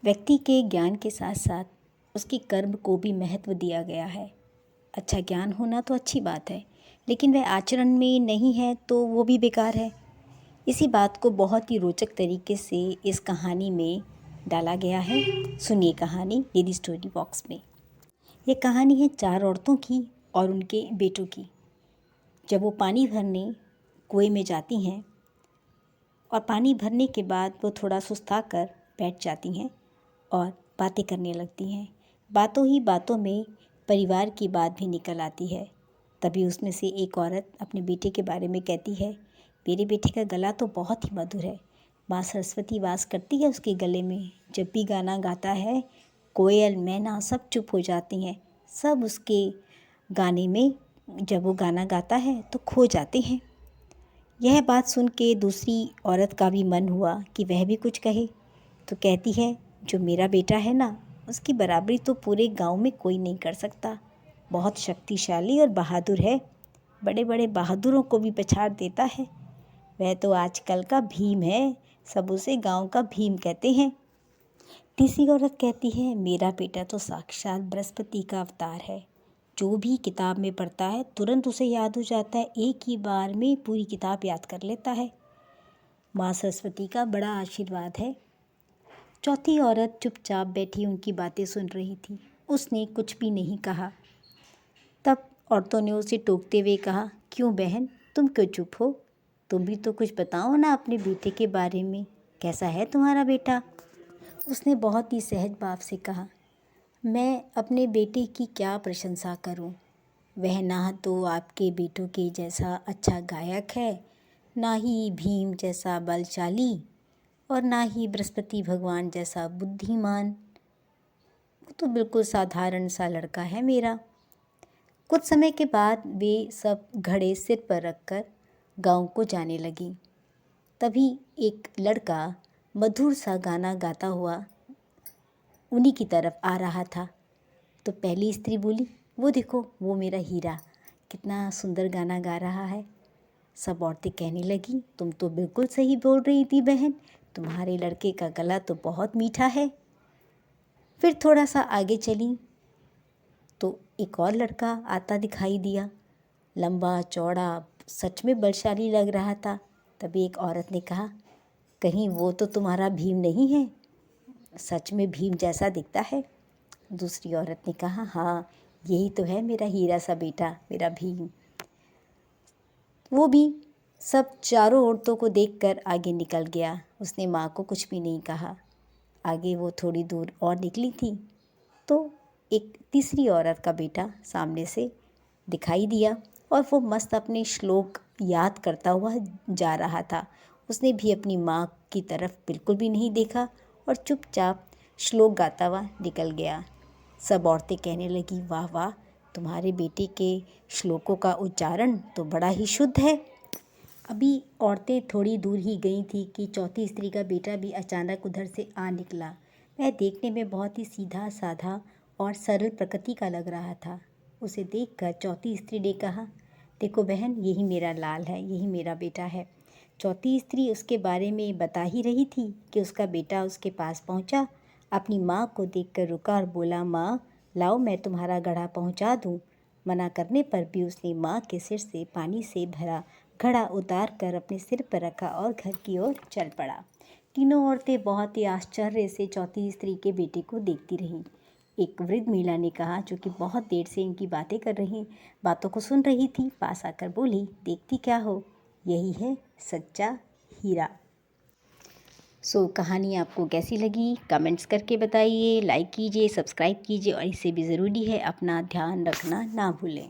व्यक्ति के ज्ञान के साथ साथ उसके कर्म को भी महत्व दिया गया है। अच्छा ज्ञान होना तो अच्छी बात है, लेकिन वह आचरण में नहीं है तो वो भी बेकार है। इसी बात को बहुत ही रोचक तरीके से इस कहानी में डाला गया है। सुनिए कहानी दीदी स्टोरी बॉक्स में। ये कहानी है 4 औरतों की और उनके बेटों की। जब वो पानी भरने कुएं में जाती हैं और पानी भरने के बाद वो थोड़ा सुस्ता कर बैठ जाती हैं और बातें करने लगती हैं। बातों ही बातों में परिवार की बात भी निकल आती है। तभी उसमें से एक औरत अपने बेटे के बारे में कहती है, मेरे बेटे का गला तो बहुत ही मधुर है। माँ सरस्वती वास करती है उसके गले में। जब भी गाना गाता है कोयल मैना सब चुप हो जाती हैं। सब उसके गाने में जब वो गाना गाता है तो खो जाते हैं। यह बात सुन के दूसरी औरत का भी मन हुआ कि वह भी कुछ कहे। तो कहती है, जो मेरा बेटा है ना, उसकी बराबरी तो पूरे गांव में कोई नहीं कर सकता। बहुत शक्तिशाली और बहादुर है। बड़े बड़े बहादुरों को भी पछाड़ देता है। वह तो आजकल का भीम है। सब उसे गांव का भीम कहते हैं। तीसरी औरत कहती है, मेरा बेटा तो साक्षात बृहस्पति का अवतार है। जो भी किताब में पढ़ता है तुरंत उसे याद हो जाता है। एक ही बार में पूरी किताब याद कर लेता है। माँ सरस्वती का बड़ा आशीर्वाद है। चौथी औरत चुपचाप बैठी उनकी बातें सुन रही थी। उसने कुछ भी नहीं कहा। तब औरतों ने उसे टोकते हुए कहा, क्यों बहन, तुम क्यों चुप हो? तुम भी तो कुछ बताओ ना अपने बेटे के बारे में। कैसा है तुम्हारा बेटा? उसने बहुत ही सहज भाव से कहा, मैं अपने बेटे की क्या प्रशंसा करूं। वह ना तो आपके बेटों के जैसा अच्छा गायक है, ना ही भीम जैसा बलशाली और ना ही बृहस्पति भगवान जैसा बुद्धिमान। वो तो बिल्कुल साधारण सा लड़का है मेरा। कुछ समय के बाद वे सब घड़े सिर पर रखकर गांव को जाने लगी। तभी एक लड़का मधुर सा गाना गाता हुआ उन्हीं की तरफ आ रहा था। तो पहली स्त्री बोली, वो देखो, वो मेरा हीरा कितना सुंदर गाना गा रहा है। सब औरतें कहने लगी, तुम तो बिल्कुल सही बोल रही थी बहन, तुम्हारे लड़के का गला तो बहुत मीठा है। फिर थोड़ा सा आगे चली तो एक और लड़का आता दिखाई दिया। लंबा चौड़ा, सच में बलशाली लग रहा था। तभी एक औरत ने कहा, कहीं वो तो तुम्हारा भीम नहीं है? सच में भीम जैसा दिखता है। दूसरी औरत ने कहा, हाँ यही तो है मेरा हीरा सा बेटा, मेरा भीम। वो भी सब चारों औरतों को देखकर आगे निकल गया। उसने माँ को कुछ भी नहीं कहा। आगे वो थोड़ी दूर और निकली थी तो एक तीसरी औरत का बेटा सामने से दिखाई दिया और वो मस्त अपने श्लोक याद करता हुआ जा रहा था। उसने भी अपनी माँ की तरफ बिल्कुल भी नहीं देखा और चुपचाप श्लोक गाता हुआ निकल गया। सब औरतें कहने लगी, वाह वाह, तुम्हारे बेटे के श्लोकों का उच्चारण तो बड़ा ही शुद्ध है। अभी औरतें थोड़ी दूर ही गई थी कि चौथी स्त्री का बेटा भी अचानक उधर से आ निकला। वह देखने में बहुत ही सीधा साधा और सरल प्रकृति का लग रहा था। उसे देखकर चौथी स्त्री ने कहा, देखो बहन, यही मेरा लाल है, यही मेरा बेटा है। चौथी स्त्री उसके बारे में बता ही रही थी कि उसका बेटा उसके पास पहुंचा, अपनी माँ को देखकर रुका और बोला, माँ लाओ मैं तुम्हारा घड़ा पहुंचा दूं। मना करने पर भी उसने माँ के सिर से पानी से भरा घड़ा उतार कर अपने सिर पर रखा और घर की ओर चल पड़ा। तीनों औरतें बहुत ही आश्चर्य से चौथी स्त्री के बेटे को देखती रहीं। एक वृद्ध महिला ने कहा, जो कि बहुत देर से इनकी बातों को सुन रही थी, पास आकर बोली, देखती क्या हो, यही है सच्चा हीरा। कहानी आपको कैसी लगी कमेंट्स करके बताइए, लाइक कीजिए, सब्सक्राइब कीजिए और इससे भी ज़रूरी है अपना ध्यान रखना ना भूलें।